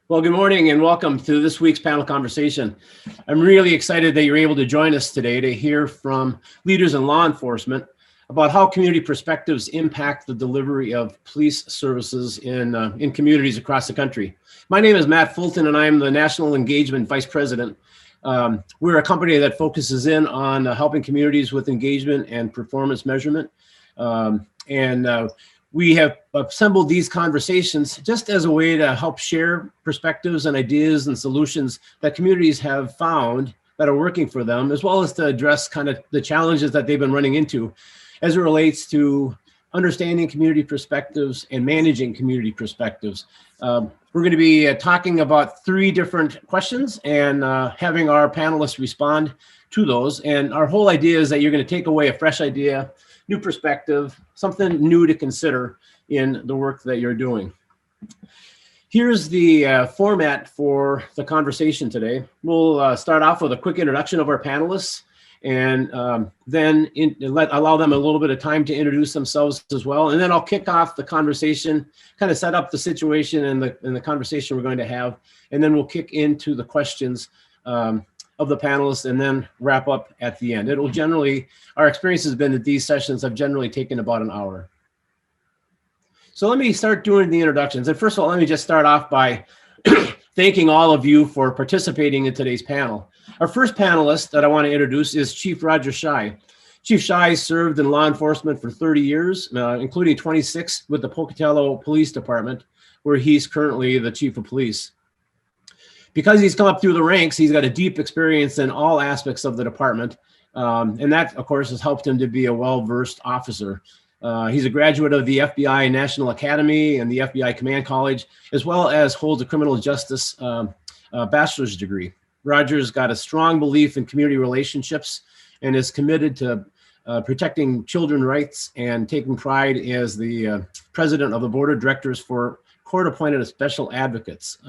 Well, good morning and welcome to this week's panel conversation. I'm really excited that you're able to join us today to hear from leaders in law enforcement about how community perspectives impact the delivery of police services in communities across the country. My name is Matt Fulton and I'm the National Engagement Vice President. We're a company that focuses in on helping communities with engagement and performance measurement. We have assembled these conversations just as a way to help share perspectives and ideas and solutions that communities have found that are working for them, as well as to address kind of the challenges that they've been running into as it relates to understanding community perspectives and managing community perspectives. We're going to be talking about 3 different questions and having our panelists respond to those. And our whole idea is that you're going to take away a fresh idea, new perspective, something new to consider in the work that you're doing. Here's the format for the conversation today. We'll start off with a quick introduction of our panelists and then allow them a little bit of time to introduce themselves as well. And then I'll kick off the conversation, kind of set up the situation and the conversation we're going to have. And then we'll kick into the questions of the panelists and then wrap up at the end. It'll generally, our experience has been that these sessions have generally taken about an hour. So let me start doing the introductions. And first of all, let me just start off by thanking all of you for participating in today's panel. Our first panelist that I want to introduce is Chief Roger Schei. Chief Schei served in law enforcement for 30 years, including 26 with the Pocatello Police Department, where he's currently the Chief of Police. Because he's come up through the ranks, he's got a deep experience in all aspects of the department. And that, of course, has helped him to be a well-versed officer. He's a graduate of the FBI National Academy and the FBI Command College, as well as holds a criminal justice bachelor's degree. Roger's got a strong belief in community relationships and is committed to protecting children's rights and taking pride as the president of the board of directors for court-appointed special advocates.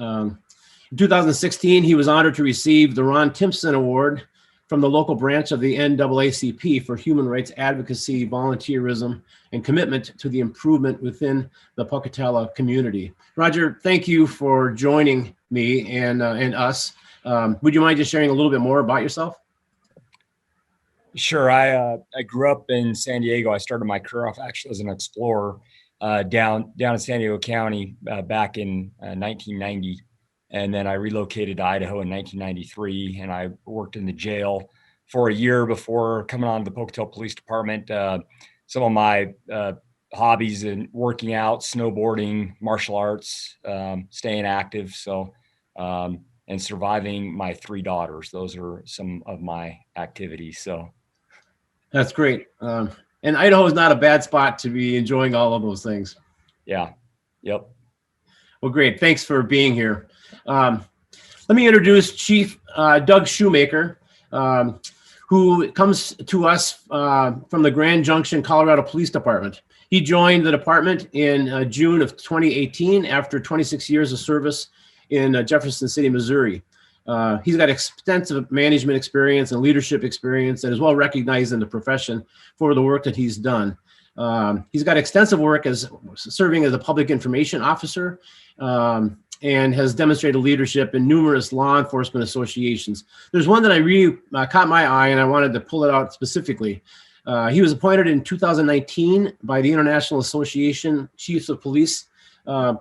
In 2016, he was honored to receive the Ron Timpson Award from the local branch of the NAACP for human rights advocacy, volunteerism, and commitment to the improvement within the Pocatello community. Roger, thank you for joining me and us. Would you mind just sharing a little bit more about yourself? Sure. I grew up in San Diego. I started my career off actually as an explorer down in San Diego County back in 1990. And then I relocated to Idaho in 1993, and I worked in the jail for a year before coming on to the Pocatello Police Department. Some of my hobbies and working out, snowboarding, martial arts, staying active. So, and surviving my 3 daughters. Those are some of my activities. So that's great. And Idaho is not a bad spot to be enjoying all of those things. Yeah. Yep. Well, great. Thanks for being here. Let me introduce Chief Doug Shoemaker, who comes to us from the Grand Junction, Colorado Police Department. He joined the department in June of 2018 after 26 years of service in Jefferson City, Missouri. He's got extensive management experience and leadership experience and is well recognized in the profession for the work that he's done. He's got extensive work as serving as a public information officer and has demonstrated leadership in numerous law enforcement associations. There's one that I really caught my eye and I wanted to pull it out specifically. He was appointed in 2019 by the International Association Chiefs of Police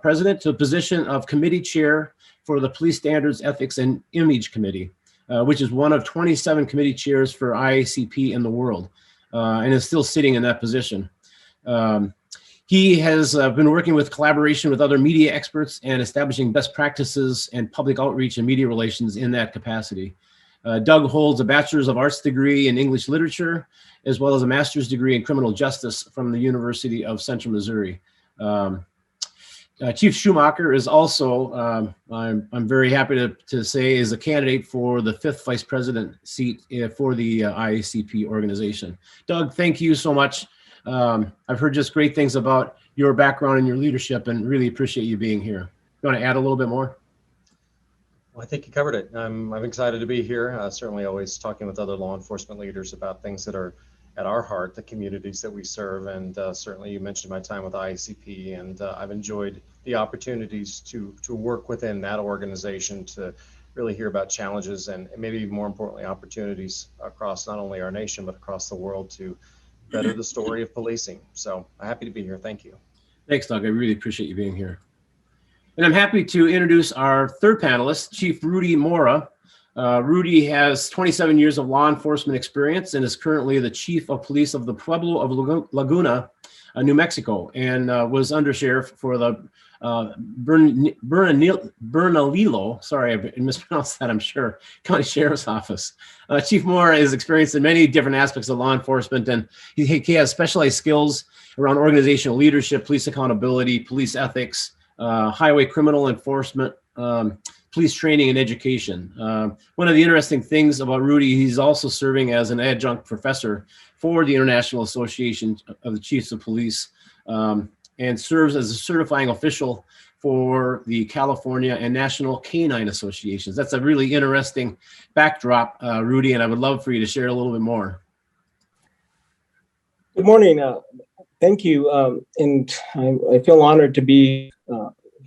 president to the position of committee chair for the Police Standards, Ethics, and Image Committee, which is one of 27 committee chairs for IACP in the world, and is still sitting in that position. He has been working with collaboration with other media experts and establishing best practices and public outreach and media relations in that capacity. Doug holds a Bachelor's of Arts degree in English Literature, as well as a master's degree in criminal justice from the University of Central Missouri. Chief Schumacher is also, I'm very happy to say, is a candidate for the 5th vice president seat for the IACP organization. Doug, thank you so much. I've heard just great things about your background and your leadership and really appreciate you being here. You want to add a little bit more? Well, I think you covered it. I'm excited to be here. Certainly always talking with other law enforcement leaders about things that are at our heart the communities that we serve. And certainly you mentioned my time with IACP, and I've enjoyed the opportunities to work within that organization to really hear about challenges and maybe more importantly opportunities across not only our nation but across the world to better the story of policing. So I'm happy to be here. Thank you. Thanks, Doug. I really appreciate you being here. And I'm happy to introduce our third panelist, Chief Rudy Mora. Rudy has 27 years of law enforcement experience and is currently the Chief of Police of the Pueblo of Laguna, New Mexico, and was undersheriff for the Bernalillo, sorry, I mispronounced that, I'm sure, County Sheriff's Office. Chief Mora is experienced in many different aspects of law enforcement, and he has specialized skills around organizational leadership, police accountability, police ethics, highway criminal enforcement, police training and education. One of the interesting things about Rudy, he's also serving as an adjunct professor for the International Association of the Chiefs of Police, and serves as a certifying official for the California and National Canine Associations. That's a really interesting backdrop, Rudy, and I would love for you to share a little bit more. Good morning. Thank you. And I feel honored to be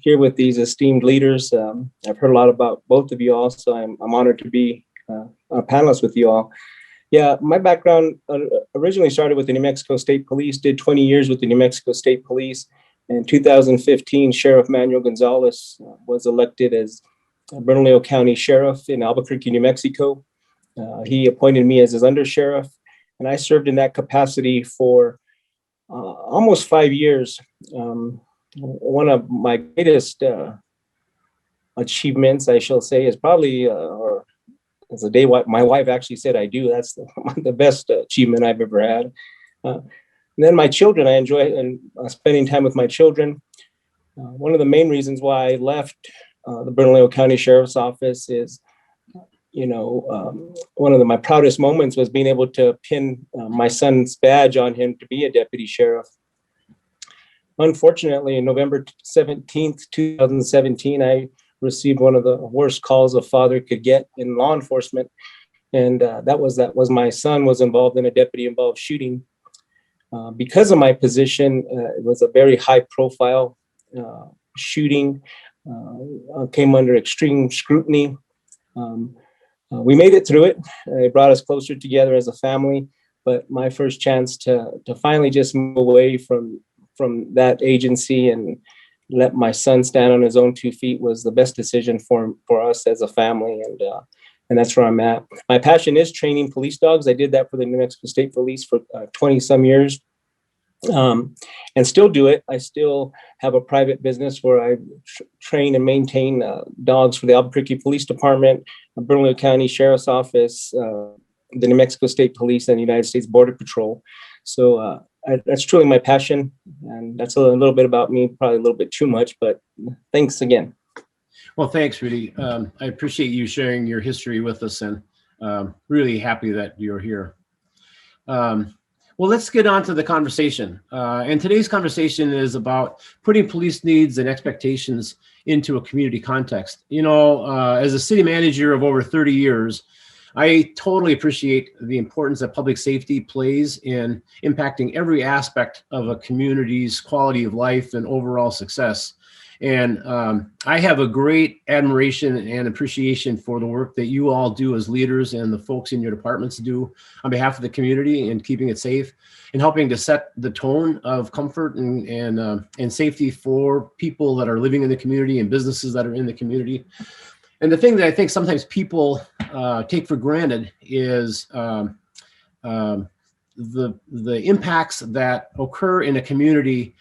here with these esteemed leaders. I've heard a lot about both of you all, so I'm honored to be a panelist with you all. Yeah, my background originally started with the New Mexico State Police, did 20 years with the New Mexico State Police. In 2015, Sheriff Manuel Gonzalez was elected as Bernalillo County Sheriff in Albuquerque, New Mexico. He appointed me as his undersheriff, and I served in that capacity for almost 5 years. One of my greatest achievements, I shall say, is probably, or as the day my wife actually said I do, that's the best achievement I've ever had. And then my children, I enjoy spending time with my children. One of the main reasons why I left the Bernalillo County Sheriff's Office is, one of my proudest moments was being able to pin my son's badge on him to be a deputy sheriff. Unfortunately, on November 17th, 2017, I received one of the worst calls a father could get in law enforcement. And that was my son was involved in a deputy-involved shooting. Because of my position, it was a very high-profile shooting, came under extreme scrutiny. We made it through it. It brought us closer together as a family. But my first chance to finally just move away from that agency and let my son stand on his own 2 feet was the best decision for us as a family. And that's where I'm at. My passion is training police dogs. I did that for the New Mexico State Police for 20 some years. And still do it. I still have a private business where I train and maintain dogs for the Albuquerque Police Department, Bernalillo County Sheriff's Office, the New Mexico State Police, and the United States Border Patrol. So that's truly my passion. And that's a little bit about me, probably a little bit too much, but thanks again. Well, thanks, Rudy. I appreciate you sharing your history with us, and really happy that you're here. Well, let's get on to the conversation. And today's conversation is about putting police needs and expectations into a community context. As a city manager of over 30 years, I totally appreciate the importance that public safety plays in impacting every aspect of a community's quality of life and overall success. And I have a great admiration and appreciation for the work that you all do as leaders and the folks in your departments do on behalf of the community and keeping it safe and helping to set the tone of comfort and safety for people that are living in the community and businesses that are in the community. And the thing that I think sometimes people take for granted is the impacts that occur in a community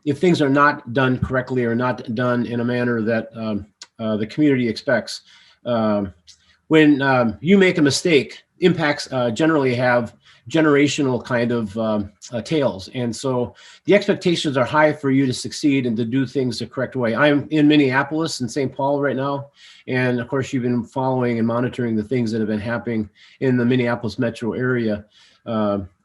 if things are not done correctly or not done in a manner that the community expects. When you make a mistake, impacts generally have generational kind of tales. And so the expectations are high for you to succeed and to do things the correct way. I'm in Minneapolis and St. Paul right now. And of course, you've been following and monitoring the things that have been happening in the Minneapolis metro area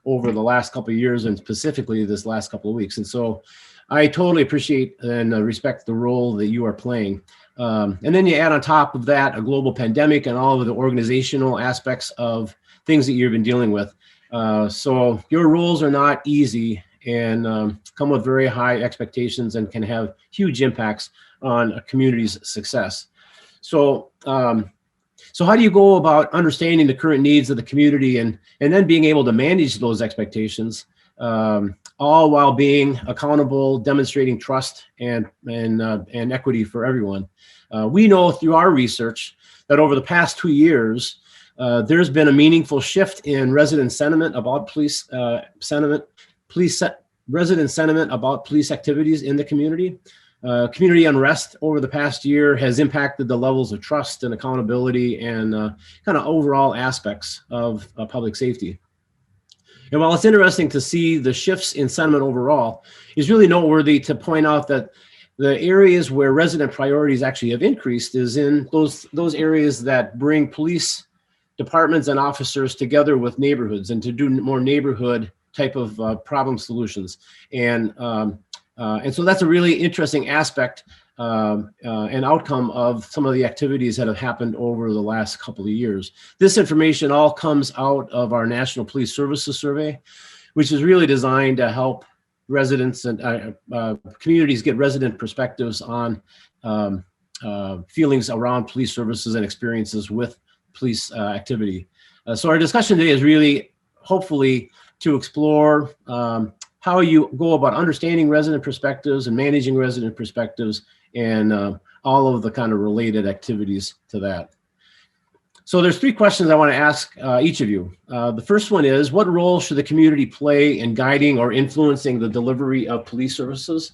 over the last couple of years, and specifically this last couple of weeks. And so I totally appreciate and respect the role that you are playing. And then you add on top of that a global pandemic and all of the organizational aspects of things that you've been dealing with. So your roles are not easy and come with very high expectations and can have huge impacts on a community's success. So, so how do you go about understanding the current needs of the community and then being able to manage those expectations, all while being accountable, demonstrating trust and equity for everyone? We know through our research that over the past 2 years, there's been a meaningful shift in resident sentiment about resident sentiment about police activities in the community. Community unrest over the past year has impacted the levels of trust and accountability and kind of overall aspects of public safety. And while it's interesting to see the shifts in sentiment overall, it's really noteworthy to point out that the areas where resident priorities actually have increased is in those areas that bring police departments and officers together with neighborhoods and to do more neighborhood type of problem solutions. And so that's a really interesting aspect and outcome of some of the activities that have happened over the last couple of years. This information all comes out of our National Police Services Survey, which is really designed to help residents and communities get resident perspectives on feelings around police services and experiences with police activity. So our discussion today is really hopefully to explore how you go about understanding resident perspectives and managing resident perspectives and all of the kind of related activities to that. So there's 3 questions I want to ask each of you. The first one is, what role should the community play in guiding or influencing the delivery of police services?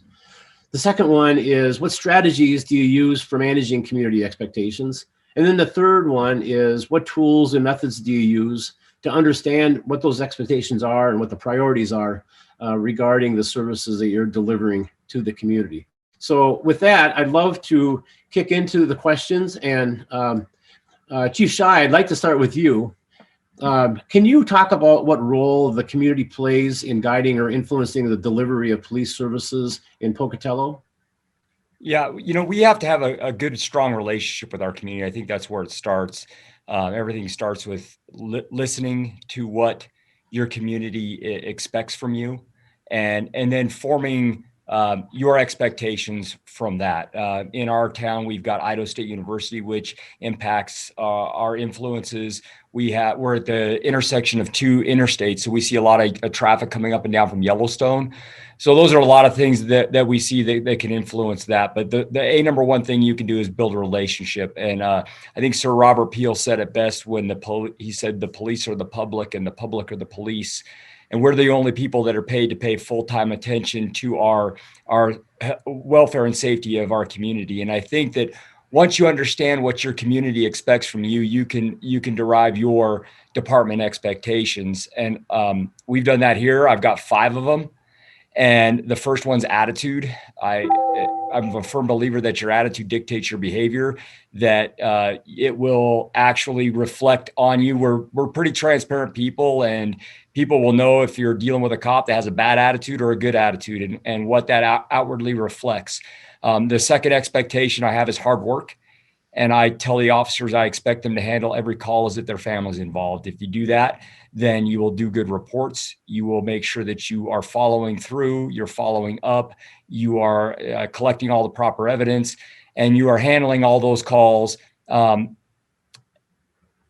The second one is, what strategies do you use for managing community expectations? And then the third one is, what tools and methods do you use to understand what those expectations are and what the priorities are regarding the services that you're delivering to the community? So with that, I'd love to kick into the questions. And Chief Schei, I'd like to start with you. Can you talk about what role the community plays in guiding or influencing the delivery of police services in Pocatello? Yeah, we have to have a good, strong relationship with our community. I think that's where it starts. Everything starts with listening to what your community expects from you, and then forming your expectations from that. In our town, we've got Idaho State University, which impacts our influences. We're at the intersection of 2 interstates, so we see a lot of traffic coming up and down from Yellowstone. So those are a lot of things that we see that can influence that. But the number one thing you can do is build a relationship. And I think Sir Robert Peel said it best when he said the police are the public and the public are the police. And we're the only people that are paid to pay full-time attention to our welfare and safety of our community. And I think that once you understand what your community expects from you, you can derive your department expectations. And we've done that here. I've got 5 of them. And the first one's attitude. I'm a firm believer that your attitude dictates your behavior, that it will actually reflect on you. We're pretty transparent people, and people will know if you're dealing with a cop that has a bad attitude or a good attitude, and what that outwardly reflects. The second expectation I have is hard work. And I tell the officers I expect them to handle every call as if their family's involved. If you do that, then you will do good reports. You will make sure that you are following through, you're following up, you are collecting all the proper evidence, and you are handling all those calls and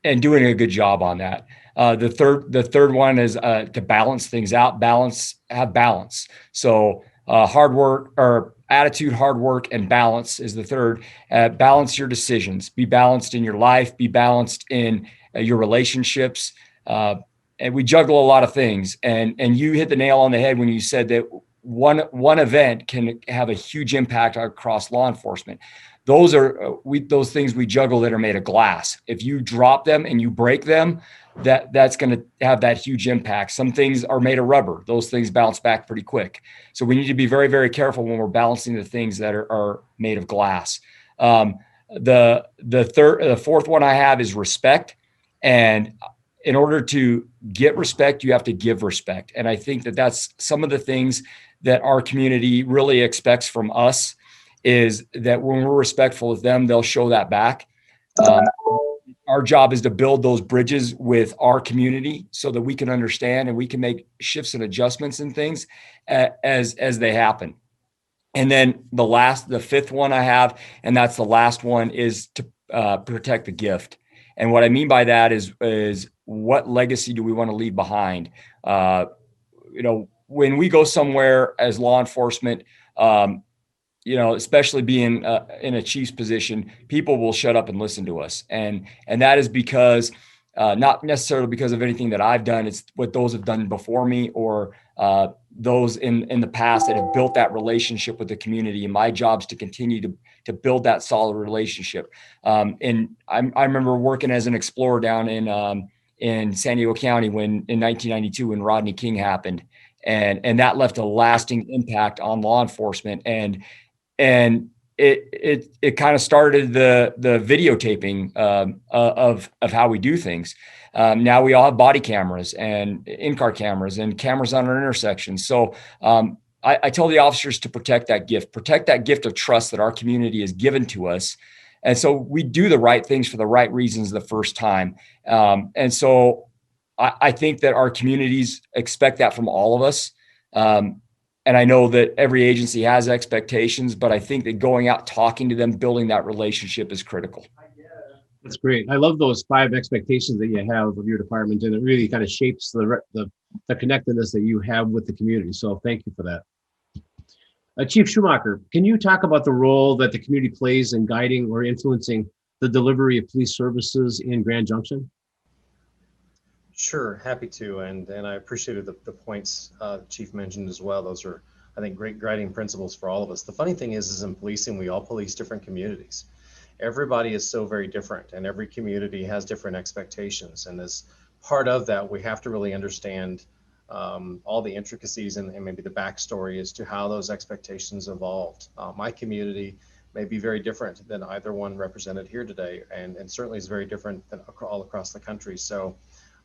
doing a good job on that. The third one is to balance things out, have balance. So hard work, or attitude, hard work, and balance is the third. Balance your decisions. Be balanced in your life. Be balanced in your relationships. And we juggle a lot of things. And you hit the nail on the head when you said that one event can have a huge impact across law enforcement. Those are those things we juggle that are made of glass. If you drop them and you break them, that's going to have that huge impact. Some things are made of rubber. Those things bounce back pretty quick. So we need to be very, very careful when we're balancing the things that are made of glass. The fourth one I have is respect. And in order to get respect, you have to give respect. And I think that that's some of the things that our community really expects from us, is that when we're respectful of them, they'll show that back. our job is to build those bridges with our community so that we can understand and we can make shifts and adjustments and things as they happen. And then the fifth one I have, and that's the last one, is to protect the gift. And what I mean by that is what legacy do we want to leave behind? When we go somewhere as law enforcement, especially being in a chief's position, people will shut up and listen to us. And that is because, not necessarily because of anything that I've done, it's what those have done before me, or those in the past that have built that relationship with the community. And my job is to continue to build that solid relationship. And I remember working as an explorer down in San Diego County in 1992 when Rodney King happened. And that left a lasting impact on law enforcement. And it kind of started the videotaping of how we do things. Now we all have body cameras and in-car cameras and cameras on our intersections. So I tell the officers to protect that gift of trust that our community has given to us. And so we do the right things for the right reasons the first time. And so I think that our communities expect that from all of us. And I know that every agency has expectations, but I think that going out, talking to them, building that relationship is critical. That's great. I love those 5 expectations that you have of your department, and it really kind of shapes the connectedness that you have with the community. So thank you for that. Chief Schumacher, can you talk about the role that the community plays in guiding or influencing the delivery of police services in Grand Junction? Sure, happy to, and I appreciated the points the Chief mentioned as well. Those are, I think, great guiding principles for all of us. The funny thing is in policing, we all police different communities. Everybody is so very different, and every community has different expectations. And as part of that, we have to really understand all the intricacies and maybe the backstory as to how those expectations evolved. My community may be very different than either one represented here today, and certainly is very different than all across the country. So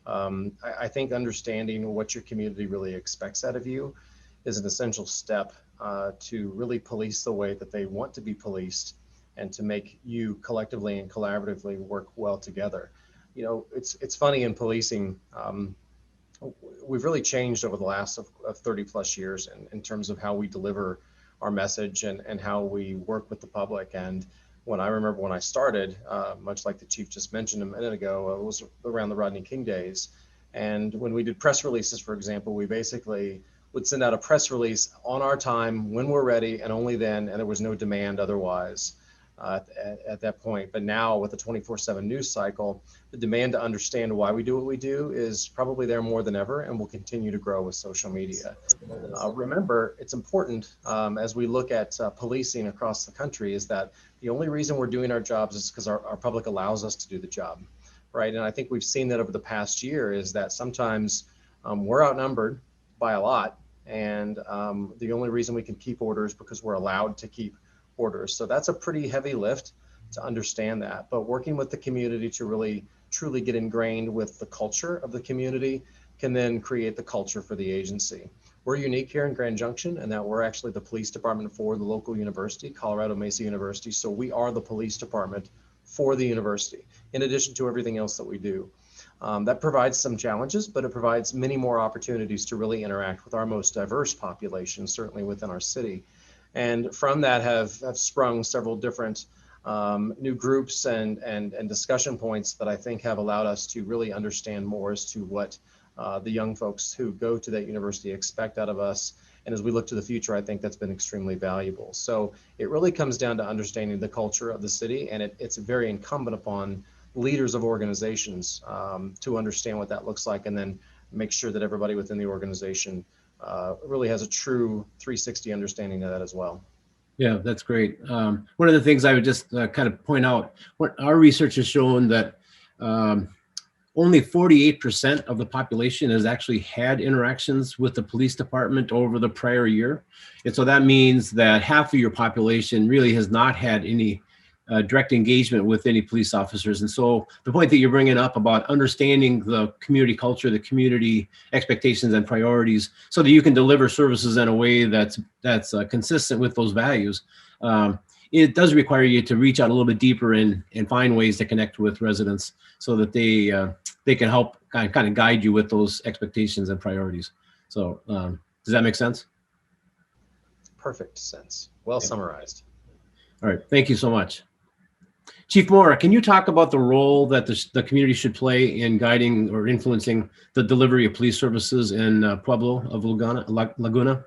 I think understanding what your community really expects out of you is an essential step to really police the way that they want to be policed, and to make you collectively and collaboratively work well together. It's funny in policing, we've really changed over the last of 30 plus years in terms of how we deliver our message and how we work with the public. And when I started, much like the Chief just mentioned a minute ago, it was around the Rodney King days. And when we did press releases, for example, we basically would send out a press release on our time when we're ready and only then, and there was no demand otherwise at that point. But now with the 24/7 news cycle, the demand to understand why we do what we do is probably there more than ever, and will continue to grow with social media. Remember, it's important as we look at policing across the country, is that the only reason we're doing our jobs is because our public allows us to do the job, right? And I think we've seen that over the past year, is that sometimes we're outnumbered by a lot, and the only reason we can keep orders because we're allowed to keep orders. So that's a pretty heavy lift to understand that. But working with the community to really truly get ingrained with the culture of the community can then create the culture for the agency. We're unique here in Grand Junction in that we're actually the police department for the local university, Colorado Mesa University. So we are the police department for the university, in addition to everything else that we do. That provides some challenges, but it provides many more opportunities to really interact with our most diverse population, certainly within our city. And from that have sprung several different new groups and discussion points that I think have allowed us to really understand more as to what the young folks who go to that university expect out of us. And as we look to the future, I think that's been extremely valuable. So it really comes down to understanding the culture of the city, and it's very incumbent upon leaders of organizations to understand what that looks like, and then make sure that everybody within the organization really has a true 360 understanding of that as well. Yeah, that's great. One of the things I would just kind of point out, what our research has shown that only 48% of the population has actually had interactions with the police department over the prior year. And so that means that half of your population really has not had any direct engagement with any police officers. And so the point that you're bringing up about understanding the community culture, the community expectations and priorities, so that you can deliver services in a way that's consistent with those values, it does require you to reach out a little bit deeper and find ways to connect with residents so that they can help kind of guide you with those expectations and priorities. So does that make sense? Perfect sense. Well summarized. All right. Thank you so much. Chief Mora, can you talk about the role that the community should play in guiding or influencing the delivery of police services in Pueblo of Laguna?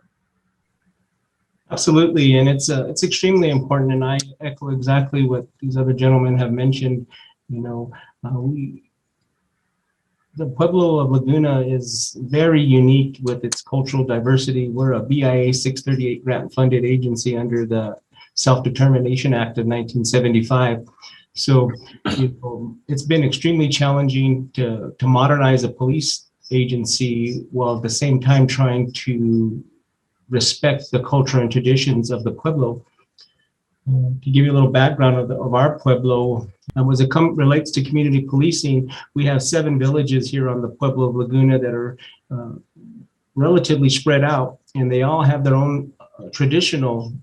Absolutely, and it's extremely important, and I echo exactly what these other gentlemen have mentioned. You know, the Pueblo of Laguna is very unique with its cultural diversity. We're a BIA 638 grant-funded agency under the Self-Determination Act of 1975. So it's been extremely challenging to modernize a police agency while at the same time trying to respect the culture and traditions of the Pueblo. To give you a little background of our Pueblo, as it relates to community policing, we have 7 villages here on the Pueblo of Laguna that are relatively spread out, and they all have their own traditional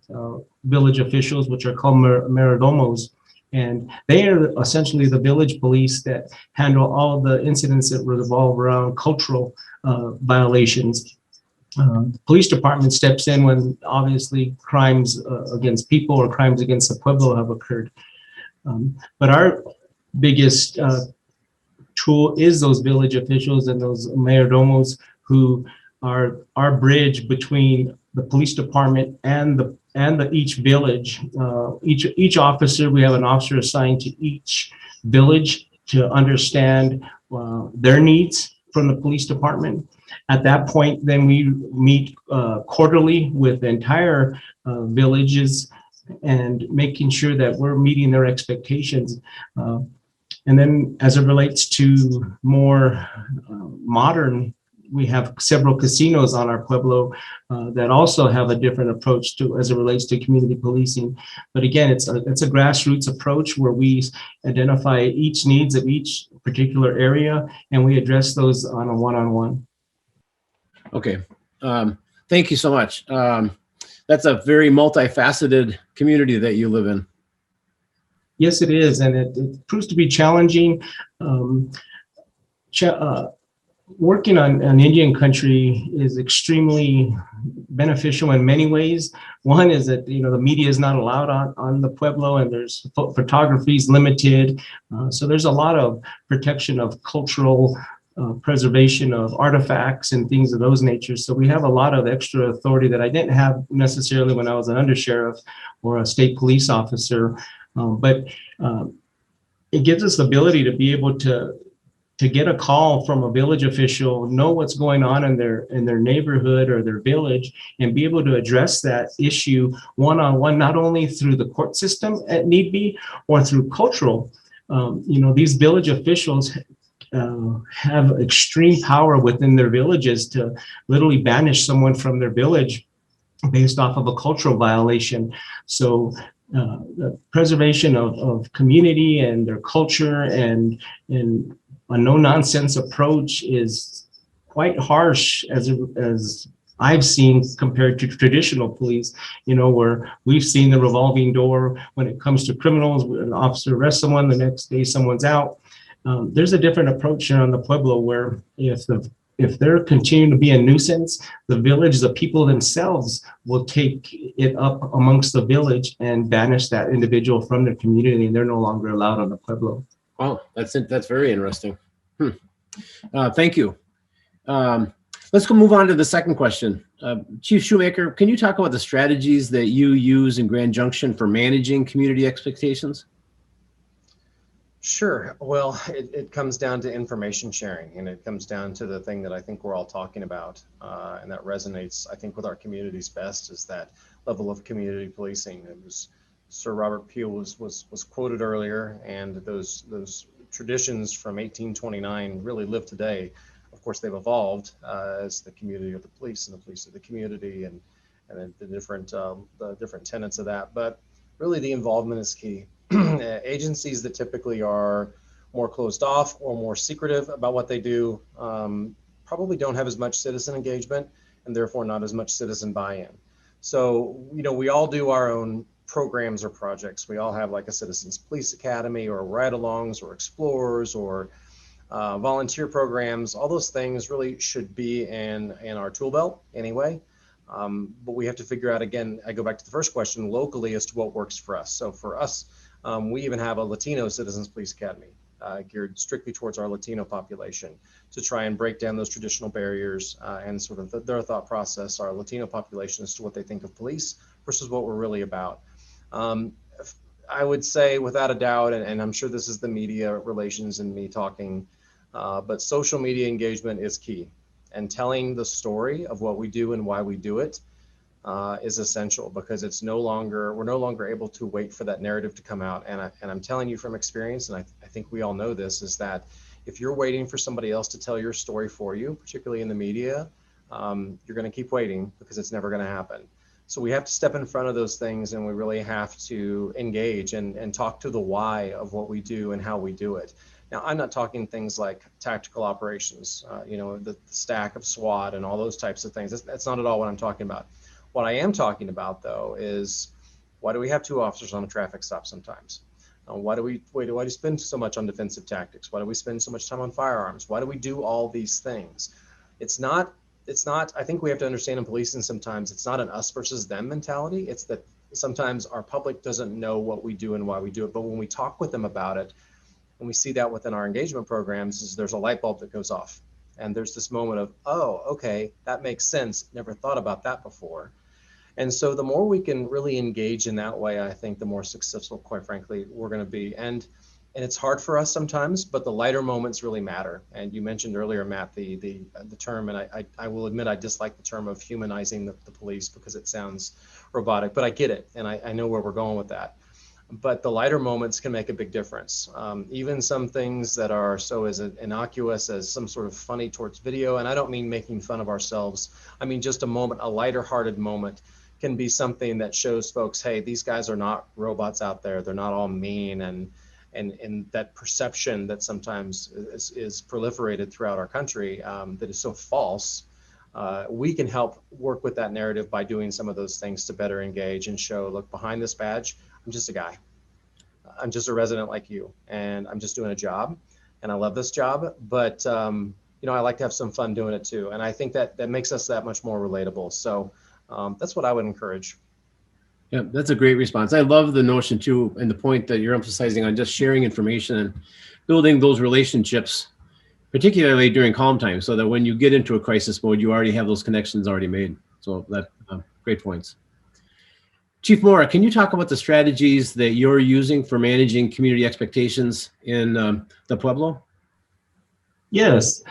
village officials, which are called mayordomos. And they are essentially the village police that handle all the incidents that revolve around cultural violations. The police department steps in when obviously crimes against people or crimes against the Pueblo have occurred. But our biggest tool is those village officials and those mayordomos who are our bridge between the police department and each village. Each officer, we have an officer assigned to each village to understand their needs from the police department. At that point, then we meet quarterly with the entire villages and making sure that we're meeting their expectations. And then as it relates to more modern, we have several casinos on our Pueblo that also have a different approach to as it relates to community policing. But again, it's a grassroots approach where we identify each needs of each particular area and we address those on a one-on-one. Okay. Thank you so much. That's a very multifaceted community that you live in. Yes, it is. And it proves to be challenging. Working on Indian country is extremely beneficial in many ways. One is that, the media is not allowed on the Pueblo and there's photography is limited. So there's a lot of protection of cultural preservation of artifacts and things of those natures. So we have a lot of extra authority that I didn't have necessarily when I was an undersheriff or a state police officer. But it gives us the ability to be able to get a call from a village official, know what's going on in their neighborhood or their village, and be able to address that issue one-on-one, not only through the court system at need be, or through cultural. These village officials have extreme power within their villages to literally banish someone from their village based off of a cultural violation. So the preservation of community and their culture and a no-nonsense approach is quite harsh as I've seen compared to traditional police, where we've seen the revolving door when it comes to criminals. An officer arrests someone, the next day someone's out. There's a different approach here on the Pueblo where if they're continuing to be a nuisance, the village, the people themselves will take it up amongst the village and banish that individual from their community, and they're no longer allowed on the Pueblo. Wow, that's very interesting. Thank you. Let's go move on to the second question. Chief Shoemaker, can you talk about the strategies that you use in Grand Junction for managing community expectations? Sure. Well, it comes down to information sharing, and it comes down to the thing that I think we're all talking about, and that resonates, I think, with our communities best, is that level of community policing. It was Sir Robert Peel was quoted earlier, and those traditions from 1829 really live today. Of course, they've evolved as the community of the police and the police of the community, and the different tenets of that. But really, the involvement is key. Agencies that typically are more closed off or more secretive about what they do probably don't have as much citizen engagement and therefore not as much citizen buy-in. So, we all do our own programs or projects. We all have like a Citizens Police Academy or ride-alongs or explorers or volunteer programs. All those things really should be in our tool belt anyway. But we have to figure out, again, I go back to the first question, locally as to what works for us. So for us, we even have a Latino Citizens Police Academy geared strictly towards our Latino population to try and break down those traditional barriers and sort of their thought process, our Latino population, as to what they think of police versus what we're really about. I would say without a doubt, and I'm sure this is the media relations and me talking, but social media engagement is key. And telling the story of what we do and why we do it is essential, because we're no longer able to wait for that narrative to come out. And I'm telling you from experience, and I think we all know this, is that if you're waiting for somebody else to tell your story for you, particularly in the media, you're going to keep waiting because it's never going to happen. So we have to step in front of those things, and we really have to engage and talk to the why of what we do and how we do it. Now, I'm not talking things like tactical operations, the stack of SWAT and all those types of things. That's not at all what I'm talking about. What I am talking about, though, is why do we have 2 officers on a traffic stop sometimes? Why do we spend so much on defensive tactics? Why do we spend so much time on firearms? Why do we do all these things? It's not, I think we have to understand in policing sometimes it's not an us versus them mentality. It's that sometimes our public doesn't know what we do and why we do it. But when we talk with them about it, and we see that within our engagement programs, is there's a light bulb that goes off. And there's this moment of, oh, okay, that makes sense. Never thought about that before. And so the more we can really engage in that way, I think the more successful, quite frankly, we're going to be. And it's hard for us sometimes, but the lighter moments really matter. And you mentioned earlier, Matt, the term, and I will admit I dislike the term of humanizing the police because it sounds robotic, but I get it. And I know where we're going with that. But the lighter moments can make a big difference. Even some things that are so as innocuous as some sort of funny towards video, and I don't mean making fun of ourselves. I mean just a moment, a lighter-hearted moment can be something that shows folks, hey, these guys are not robots out there. They're not all mean, and that perception that sometimes is proliferated throughout our country that is so false. We can help work with that narrative by doing some of those things to better engage and show, look, behind this badge, I'm just a guy. I'm just a resident like you, and I'm just doing a job, and I love this job, but I like to have some fun doing it too. And I think that makes us that much more relatable. So that's what I would encourage. Yeah, that's a great response. I love the notion too, and the point that you're emphasizing on just sharing information and building those relationships, particularly during calm times, so that when you get into a crisis mode, you already have those connections already made. So that great points. Chief Mora, can you talk about the strategies that you're using for managing community expectations in the Pueblo? Yes.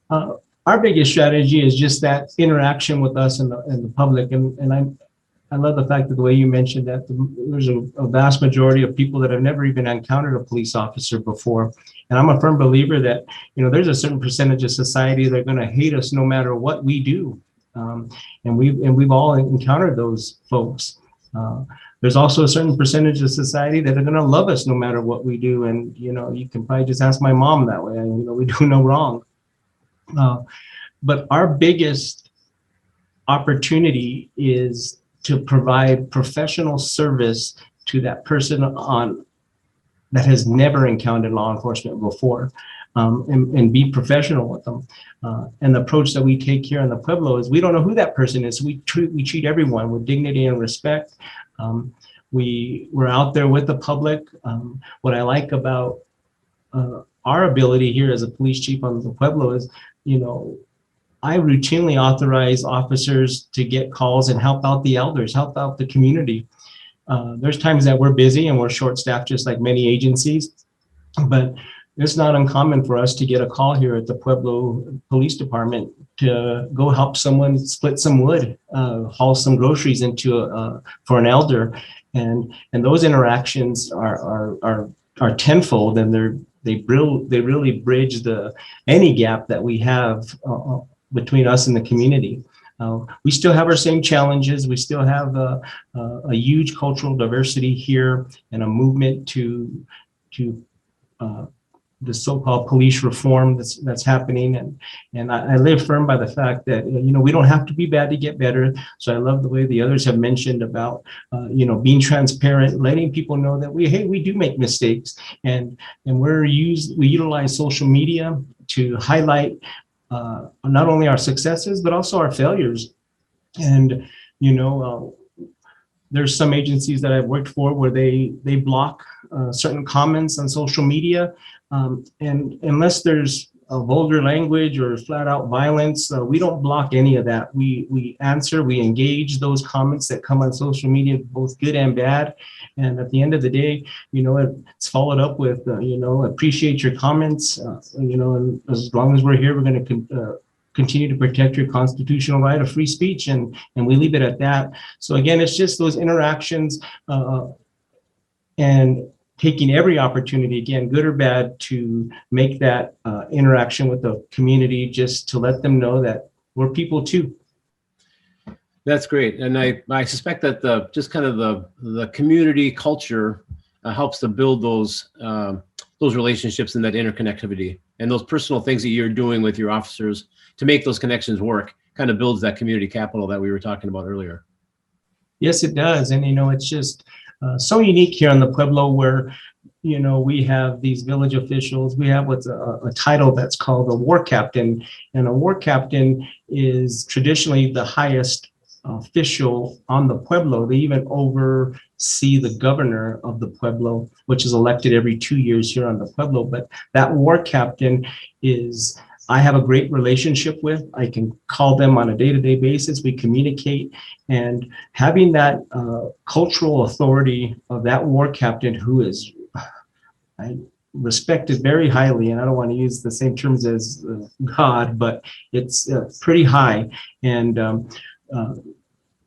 Our biggest strategy is just that interaction with us and the public. And I love the fact that the way you mentioned that there's a vast majority of people that have never even encountered a police officer before. And I'm a firm believer that, there's a certain percentage of society that are going to hate us no matter what we do. And we've all encountered those folks. There's also a certain percentage of society that are going to love us no matter what we do. And, you can probably just ask my mom that way. We do no wrong. But our biggest opportunity is to provide professional service to that person that has never encountered law enforcement before, and be professional with them. And the approach that we take here in the Pueblo is we don't know who that person is. We treat everyone with dignity and respect. We're out there with the public. What I like about our ability here as a police chief on the Pueblo is, I routinely authorize officers to get calls and help out the elders, help out the community. There's times that we're busy and we're short-staffed, just like many agencies, but it's not uncommon for us to get a call here at the Pueblo Police Department to go help someone split some wood, haul some groceries for an elder, and those interactions are tenfold, and they really bridge any gap that we have between us and the community. We still have our same challenges. We still have a huge cultural diversity here and a movement to the so-called police reform that's happening. And I live firm by the fact that, we don't have to be bad to get better. So I love the way the others have mentioned about, being transparent, letting people know that we do make mistakes, and we utilize social media to highlight not only our successes, but also our failures. And, there's some agencies that I've worked for where they block certain comments on social media. And unless there's a vulgar language or flat out violence, we don't block any of that. We answer, we engage those comments that come on social media, both good and bad. And at the end of the day, it's followed up with, appreciate your comments, and as long as we're here, we're going to continue to protect your constitutional right of free speech, and we leave it at that. So again, it's just those interactions and taking every opportunity, again, good or bad, to make that interaction with the community, just to let them know that we're people too. That's great. And I suspect that the community culture helps to build those relationships and that interconnectivity, and those personal things that you're doing with your officers to make those connections work kind of builds that community capital that we were talking about earlier. Yes, it does. And, it's just so unique here in the Pueblo where, we have these village officials. We have what's a title that's called a war captain. And a war captain is traditionally the highest official on the Pueblo. They even oversee the governor of the Pueblo, which is elected every 2 years here on the Pueblo. But that war captain I have a great relationship with. I can call them on a day-to-day basis. We communicate, and having that cultural authority of that war captain, who is I respected very highly, and I don't want to use the same terms as God, but it's pretty high. And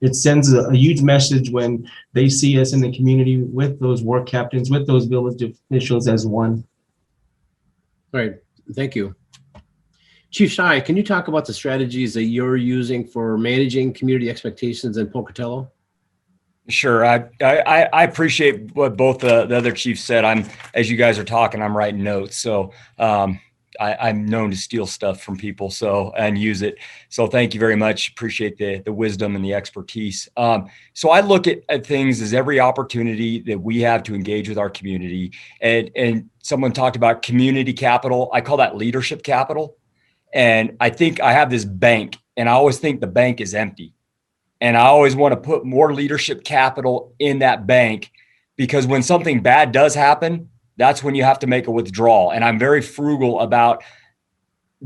it sends a huge message when they see us in the community with those war captains, with those village officials as one. All right, thank you. Chief Schei, can you talk about the strategies that you're using for managing community expectations in Pocatello? Sure. I appreciate what both the other chiefs said. As you guys are talking, I'm writing notes. So I'm known to steal stuff from people and use it. So thank you very much. Appreciate the wisdom and the expertise. So I look at things as every opportunity that we have to engage with our community. And someone talked about community capital. I call that leadership capital. And I think I have this bank, and I always think the bank is empty. And I always want to put more leadership capital in that bank, because when something bad does happen, that's when you have to make a withdrawal. And I'm very frugal about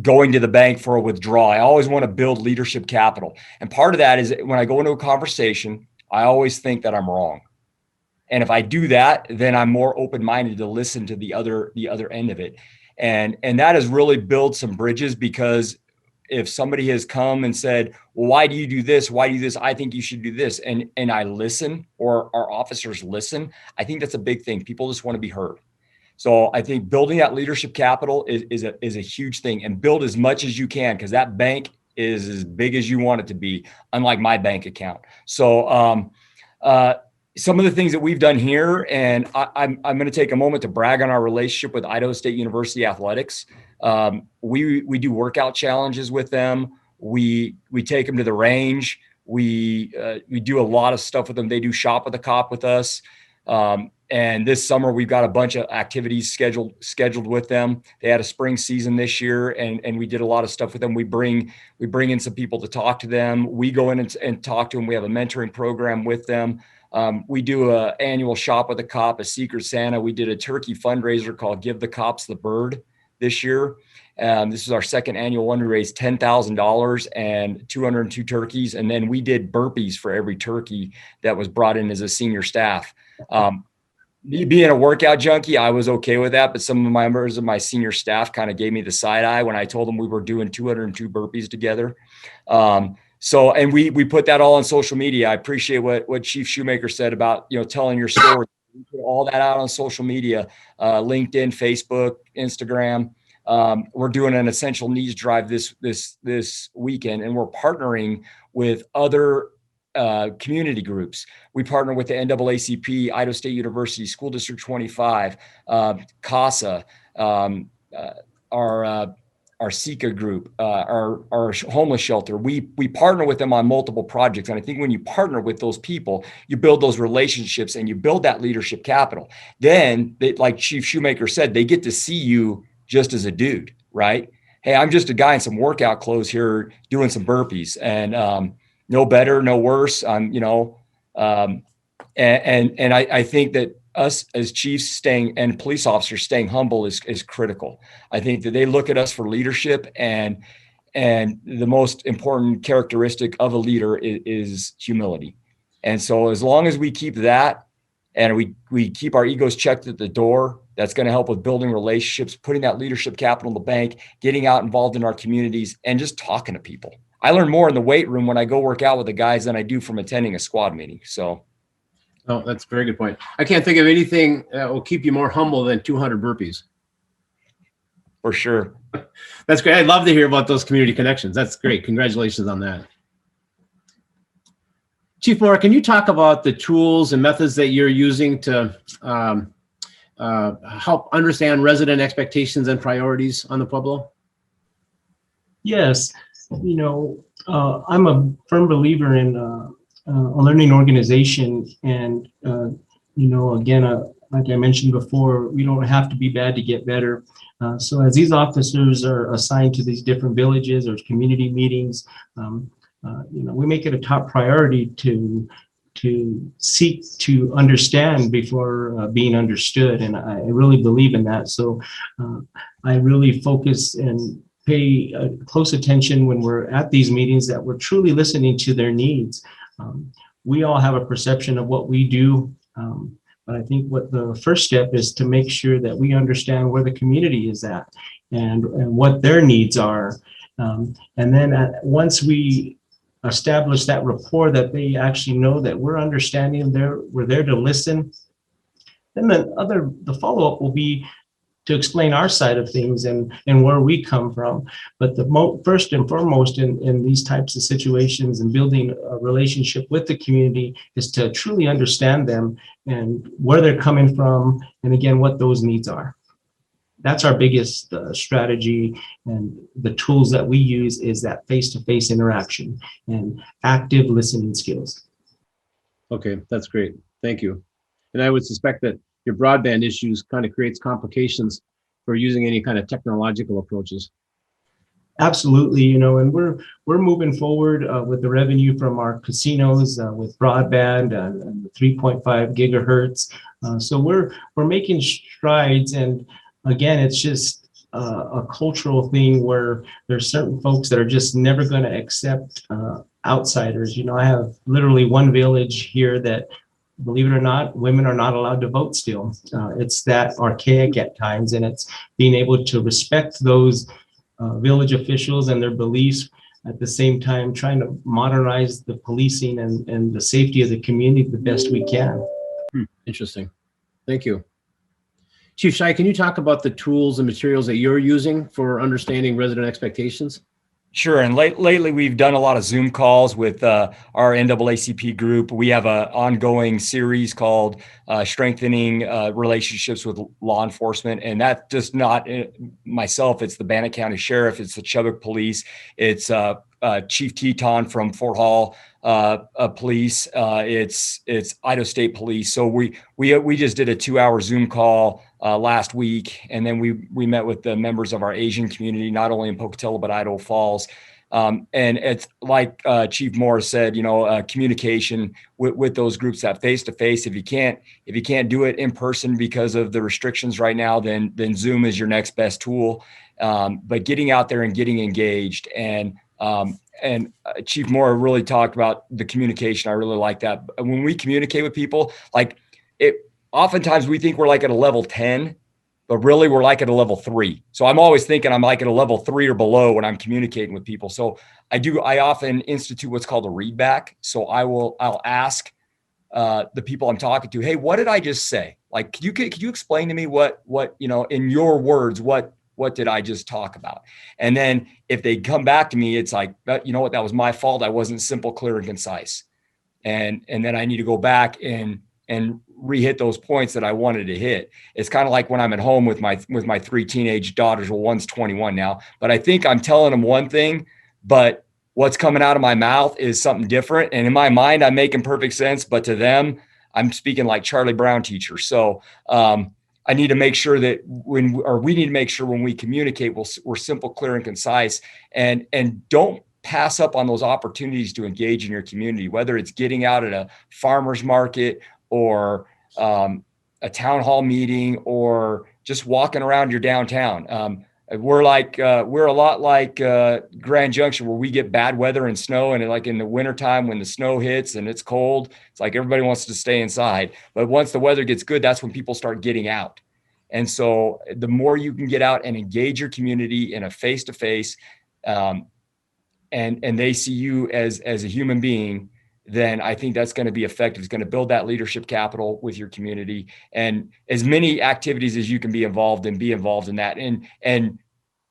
going to the bank for a withdrawal. I always want to build leadership capital. And part of that is when I go into a conversation, I always think that I'm wrong. And if I do that, then I'm more open-minded to listen to the other end of it. And that has really built some bridges, because if somebody has come and said, well, why do you do this? Why do you do this? I think you should do this. And I listen, or our officers listen. I think that's a big thing. People just want to be heard. So I think building that leadership capital is a huge thing, and build as much as you can, because that bank is as big as you want it to be, unlike my bank account. So some of the things that we've done here, and I'm going to take a moment to brag on our relationship with Idaho State University Athletics. We do workout challenges with them. We take them to the range. We do a lot of stuff with them. They do shop with a cop with us. And this summer we've got a bunch of activities scheduled with them. They had a spring season this year, and we did a lot of stuff with them. We bring in some people to talk to them. We go in and talk to them. We have a mentoring program with them. We do an annual shop with a cop, a Secret Santa. We did a turkey fundraiser called Give the Cops the Bird this year. This is our second annual one. We raised $10,000 and 202 turkeys. And then we did burpees for every turkey that was brought in as a senior staff. Me being a workout junkie, I was okay with that. But some of my members of my senior staff kind of gave me the side eye when I told them we were doing 202 burpees together. And we put that all on social media. I appreciate what Chief Shoemaker said about, telling your story. We put all that out on social media, LinkedIn, Facebook, Instagram. We're doing an essential needs drive this weekend, and we're partnering with other community groups. We partner with the NAACP, Idaho State University, School District 25, CASA, our Sika group, our homeless shelter. We partner with them on multiple projects. And I think when you partner with those people, you build those relationships and you build that leadership capital. Then they, like Chief Shoemaker said, they get to see you just as a dude, right? Hey, I'm just a guy in some workout clothes here doing some burpees, and no better, no worse. I think that us as chiefs and police officers staying humble is critical. I think that they look at us for leadership, and the most important characteristic of a leader is humility. And so as long as we keep that, and we keep our egos checked at the door, that's going to help with building relationships, putting that leadership capital in the bank, getting out involved in our communities, and just talking to people. I learn more in the weight room when I go work out with the guys than I do from attending a squad meeting. So. Oh, that's a very good point. I can't think of anything that will keep you more humble than 200 burpees. For sure. That's great. I'd love to hear about those community connections. That's great. Congratulations on that. Chief Mora, can you talk about the tools and methods that you're using to help understand resident expectations and priorities on the Pueblo? Yes, I'm a firm believer in a learning organization, and again, like I mentioned before, we don't have to be bad to get better. So as these officers are assigned to these different villages or community meetings, we make it a top priority to seek to understand before being understood, and I really believe in that. So I really focus and pay close attention when we're at these meetings, that we're truly listening to their needs. We all have a perception of what we do, but I think what the first step is to make sure that we understand where the community is at and what their needs are. And then once we establish that rapport, that they actually know that we're understanding, we're there to listen, then the follow-up will be to explain our side of things and where we come from. But the first and foremost in these types of situations and building a relationship with the community is to truly understand them and where they're coming from, and again, what those needs are. That's our biggest strategy, and the tools that we use is that face-to-face interaction and active listening skills. Okay, that's great. Thank you. And I would suspect that your broadband issues kind of creates complications for using any kind of technological approaches. Absolutely, and we're moving forward with the revenue from our casinos with broadband and the 3.5 gigahertz. So we're making strides, and again, it's just a cultural thing where there's certain folks that are just never going to accept outsiders. I have literally one village here that, believe it or not, women are not allowed to vote still. It's that archaic at times, and it's being able to respect those village officials and their beliefs, at the same time trying to modernize the policing and the safety of the community the best we can. Interesting. Thank you. Chief Schei, can you talk about the tools and materials that you're using for understanding resident expectations? Sure. And lately, we've done a lot of Zoom calls with our NAACP group. We have an ongoing series called Strengthening Relationships with Law Enforcement. And that just not myself, it's the Bannock County Sheriff, it's the Chubbuck Police, it's Chief Teton from Fort Hall Police, it's Idaho State Police. So we just did a 2-hour Zoom call last week, and then we met with the members of our Asian community, not only in Pocatello but Idaho Falls. And it's like Chief Mora said, communication with those groups, that face to face. If you can't do it in person because of the restrictions right now, then Zoom is your next best tool. But getting out there and getting engaged, and Chief Mora really talked about the communication. I really like that. When we communicate with people, oftentimes we think we're like at a level 10, but really we're like at a level 3. So I'm always thinking I'm like at a level 3 or below when I'm communicating with people. So I often institute what's called a read back. So I'll ask the people I'm talking to, hey, what did I just say? Like, could you explain to me what in your words, what did I just talk about? And then if they come back to me, it's like, you know what, that was my fault. I wasn't simple, clear, and concise. And then I need to go back and and re-hit those points that I wanted to hit. It's kind of like when I'm at home with my 3 teenage daughters. Well, one's 21 now, but I think I'm telling them one thing, but what's coming out of my mouth is something different. And in my mind, I'm making perfect sense, but to them, I'm speaking like Charlie Brown teacher. So I need to make sure that we need to make sure when we communicate, we're simple, clear, and concise, and don't pass up on those opportunities to engage in your community, whether it's getting out at a farmer's market or a town hall meeting or just walking around your downtown. We're a lot like Grand Junction, where we get bad weather and snow, and like in the wintertime when the snow hits and it's cold, it's like everybody wants to stay inside. But once the weather gets good, that's when people start getting out. And so the more you can get out and engage your community in a face-to-face, and they see you as a human being, then I think that's going to be effective. It's going to build that leadership capital with your community, and as many activities as you can be involved in that, and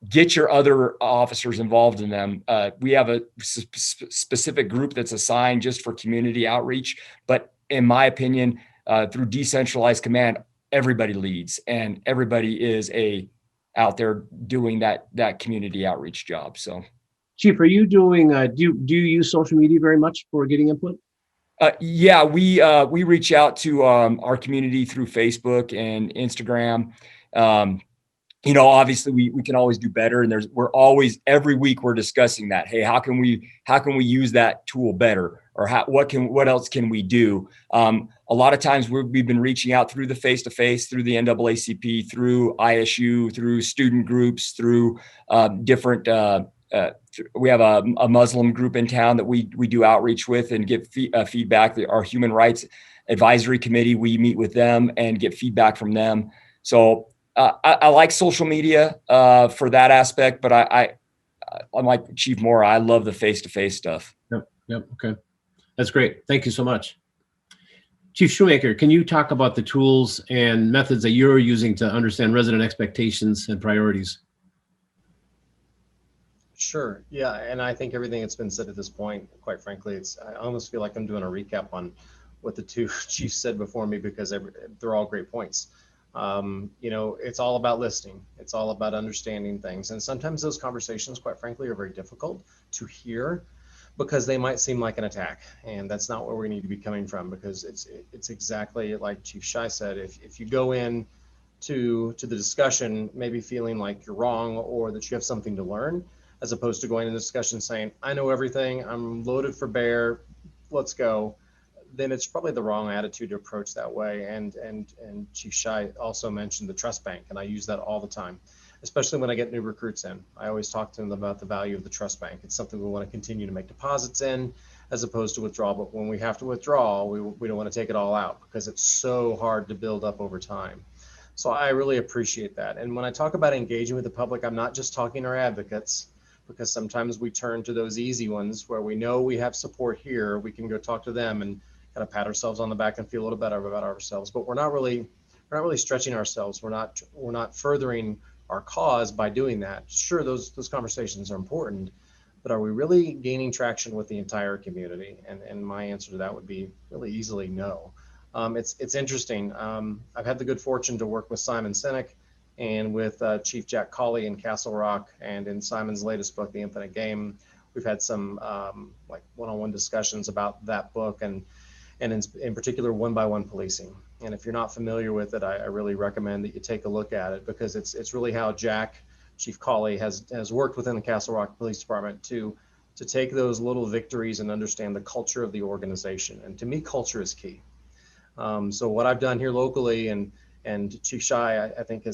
get your other officers involved in them. We have a specific group that's assigned just for community outreach, but in my opinion, through decentralized command, everybody leads and everybody is out there doing that community outreach job. So. Chief, are you doing, do you use social media very much for getting input? Yeah, we reach out to our community through Facebook and Instagram. Obviously we can always do better, and every week we're discussing that. Hey, how can we use that tool better, or what else can we do? A lot of times we've been reaching out through the face-to-face, through the NAACP, through ISU, through student groups, through different. We have a Muslim group in town that we do outreach with and get feedback. Our Human Rights Advisory Committee, we meet with them and get feedback from them. So I like social media for that aspect, but I'm like Chief Mora. I love the face-to-face stuff. Yep. Okay. That's great. Thank you so much. Chief Shoemaker, can you talk about the tools and methods that you're using to understand resident expectations and priorities? Sure. Yeah. And I think everything that's been said at this point, quite frankly, I almost feel like I'm doing a recap on what the two chiefs said before me, because they're all great points. It's all about listening. It's all about understanding things. And sometimes those conversations, quite frankly, are very difficult to hear because they might seem like an attack. And that's not where we need to be coming from, because it's exactly like Chief Schei said. If you go in to the discussion maybe feeling like you're wrong or that you have something to learn, as opposed to going into discussion saying, I know everything, I'm loaded for bear, let's go, then it's probably the wrong attitude to approach that way. And Chief Schei also mentioned the trust bank, and I use that all the time, especially when I get new recruits in. I always talk to them about the value of the trust bank. It's something we want to continue to make deposits in as opposed to withdraw. But when we have to withdraw, we don't want to take it all out because it's so hard to build up over time. So I really appreciate that. And when I talk about engaging with the public, I'm not just talking our advocates, because sometimes we turn to those easy ones where we know we have support here. We can go talk to them and kind of pat ourselves on the back and feel a little better about ourselves. But we're not really stretching ourselves. We're not furthering our cause by doing that. Sure, those conversations are important, but are we really gaining traction with the entire community? And my answer to that would be really easily no. It's interesting. I've had the good fortune to work with Simon Sinek and with Chief Jack Colley in Castle Rock, and in Simon's latest book, The Infinite Game. We've had some like one-on-one discussions about that book, and in particular, one-by-one policing. And if you're not familiar with it, I really recommend that you take a look at it, because it's really how Jack, Chief Colley, has worked within the Castle Rock Police Department to take those little victories and understand the culture of the organization. And to me, culture is key. So what I've done here locally, and Chief Schei, I think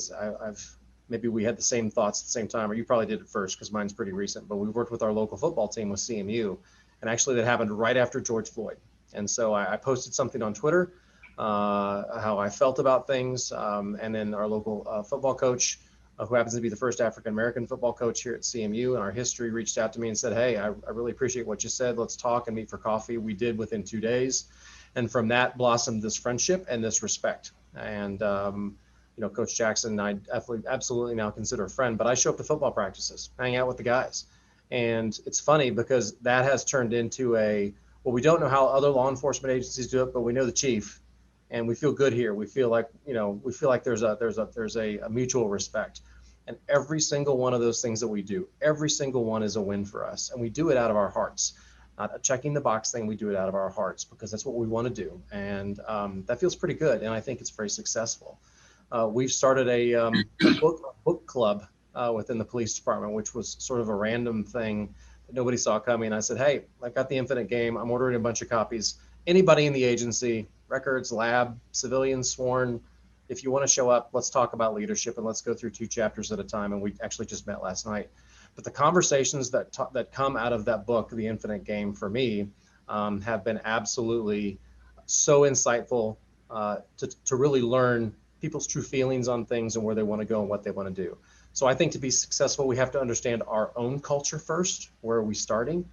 maybe we had the same thoughts at the same time, or you probably did it first because mine's pretty recent, but we've worked with our local football team with CMU, and actually that happened right after George Floyd. And so I posted something on Twitter, how I felt about things, and then our local football coach, who happens to be the first African-American football coach here at CMU in our history, reached out to me and said, hey, I really appreciate what you said. Let's talk and meet for coffee. We did within 2 days. And from that blossomed this friendship and this respect. And, Coach Jackson, I absolutely now consider a friend, but I show up to football practices, hang out with the guys. And it's funny because that has turned into well, we don't know how other law enforcement agencies do it, but we know the chief. and we feel good here. We feel like, there's a mutual respect. And every single one of those things that we do, every single one is a win for us. And we do it out of our hearts. Not a checking the box thing, we do it out of our hearts because that's what we want to do. And that feels pretty good. And I think it's very successful. We've started a book club within the police department, which was sort of a random thing that nobody saw coming. I said, hey, I've got the Infinite Game. I'm ordering a bunch of copies. Anybody in the agency, records, lab, civilians, sworn, if you want to show up, let's talk about leadership and let's go through 2 chapters at a time. And we actually just met last night. But the conversations that come out of that book, The Infinite Game, for me, have been absolutely so insightful to really learn people's true feelings on things and where they want to go and what they want to do. So I think to be successful, we have to understand our own culture first. Where are we starting?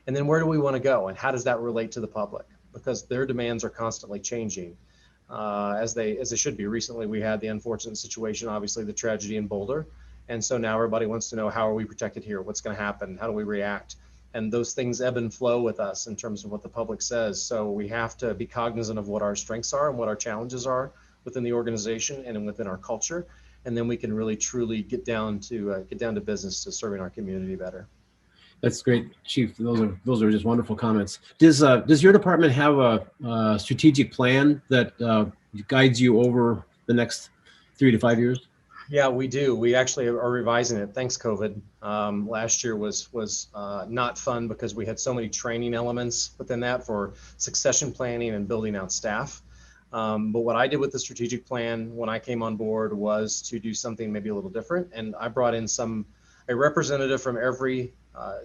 And then where do we want to go? And how does that relate to the public? Because their demands are constantly changing. As they should be. Recently, we had the unfortunate situation, obviously the tragedy in Boulder. And so now everybody wants to know, how are we protected here? What's going to happen? How do we react? And those things ebb and flow with us in terms of what the public says. So we have to be cognizant of what our strengths are and what our challenges are within the organization and within our culture. And then we can really, truly get down to business to serving our community better. That's great, Chief. Those are just wonderful comments. Does your department have a strategic plan that guides you over the next 3 to 5 years? Yeah, we do. We actually are revising it. Thanks, COVID. Last year was not fun because we had so many training elements within that for succession planning and building out staff. But what I did with the strategic plan when I came on board was to do something maybe a little different. And I brought in a representative from every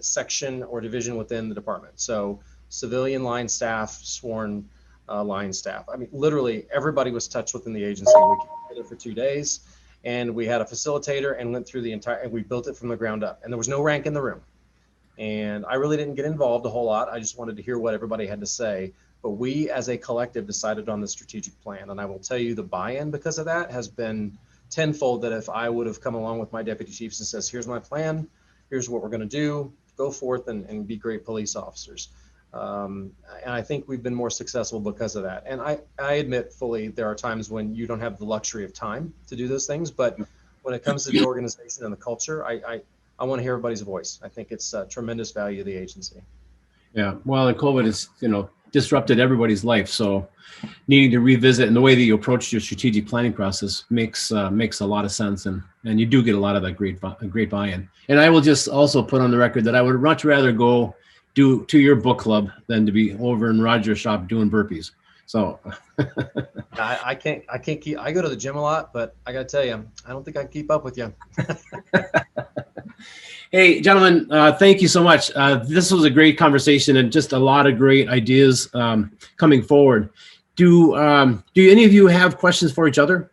section or division within the department. So civilian line staff, sworn line staff. I mean, literally everybody was touched within the agency. We came together for 2 days and we had a facilitator and went through and we built it from the ground up. And there was no rank in the room. And I really didn't get involved a whole lot. I just wanted to hear what everybody had to say. But we as a collective decided on the strategic plan. And I will tell you the buy-in because of that has been tenfold that if I would have come along with my deputy chiefs and says, here's my plan, here's what we're going to do, go forth and be great police officers. And I think we've been more successful because of that. And I admit fully there are times when you don't have the luxury of time to do those things. But when it comes to the organization and the culture, I want to hear everybody's voice. I think it's tremendous value to the agency. Yeah, well, and COVID has, disrupted everybody's life. So needing to revisit and the way that you approach your strategic planning process makes a lot of sense. And you do get a lot of that great buy-in. And I will just also put on the record that I would much rather go to your book club than to be over in Roger's shop doing burpees. So I can't keep, I go to the gym a lot, but I got to tell you, I don't think I can keep up with you. Hey, gentlemen, thank you so much. This was a great conversation and just a lot of great ideas coming forward. Do any of you have questions for each other?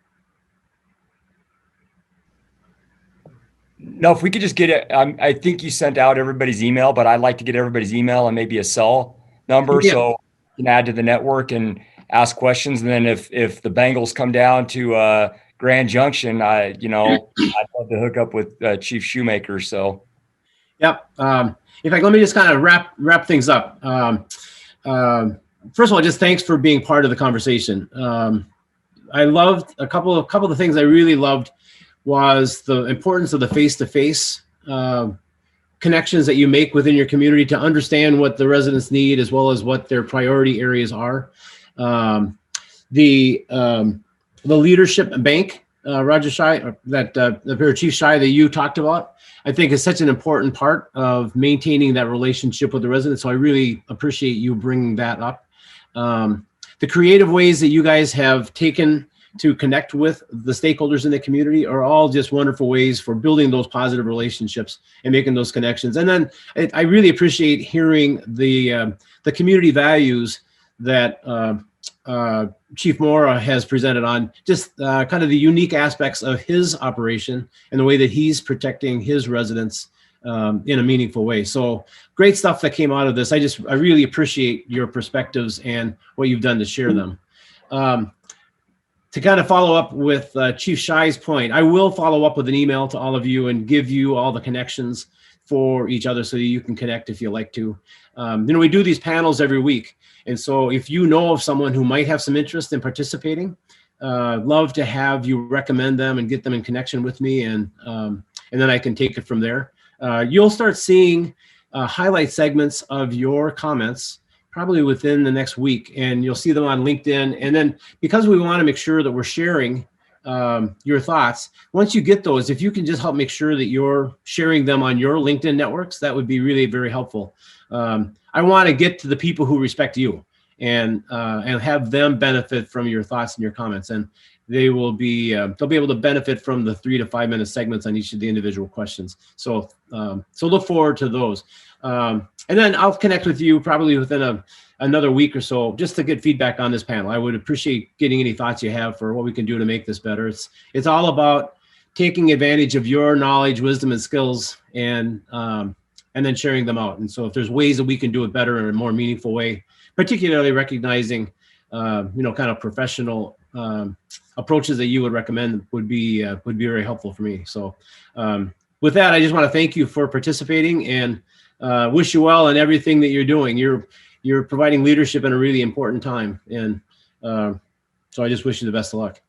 No, if we could just get it. I think you sent out everybody's email, but I'd like to get everybody's email and maybe a cell number so you can add to the network and ask questions. And then if the Bengals come down to Grand Junction, I'd love to hook up with Chief Shoemaker. So, yep. Let me just kind of wrap things up. First of all, just thanks for being part of the conversation. I loved a couple of the things I really loved was the importance of the face-to-face connections that you make within your community to understand what the residents need as well as what their priority areas are. The leadership bank, Roger Schei, that Chief Schei that you talked about, I think is such an important part of maintaining that relationship with the residents. So I really appreciate you bringing that up. The creative ways that you guys have taken to connect with the stakeholders in the community are all just wonderful ways for building those positive relationships and making those connections. And then I really appreciate hearing the community values that Chief Mora has presented on just kind of the unique aspects of his operation and the way that he's protecting his residents in a meaningful way. So great stuff that came out of this. I really appreciate your perspectives and what you've done to share them. To kind of follow up with Chief Schei's point, I will follow up with an email to all of you and give you all the connections for each other so that you can connect if you like to. We do these panels every week. And so if you know of someone who might have some interest in participating, love to have you recommend them and get them in connection with me. And then I can take it from there. You'll start seeing highlight segments of your comments probably within the next week, and you'll see them on LinkedIn. And then because we want to make sure that we're sharing your thoughts, once you get those, if you can just help make sure that you're sharing them on your LinkedIn networks, that would be really very helpful. I want to get to the people who respect you and have them benefit from your thoughts and your comments, and they'll be able to benefit from the 3 to 5 minute segments on each of the individual questions. So look forward to those. And then I'll connect with you probably within another week or so just to get feedback on this panel. I would appreciate getting any thoughts you have for what we can do to make this better. It's all about taking advantage of your knowledge, wisdom, and skills, and then sharing them out. And so if there's ways that we can do it better in a more meaningful way, particularly recognizing kind of professional approaches that you would recommend would be very helpful for me. So with that, I just want to thank you for participating and wish you well in everything that you're doing. You're providing leadership in a really important time. And so I just wish you the best of luck.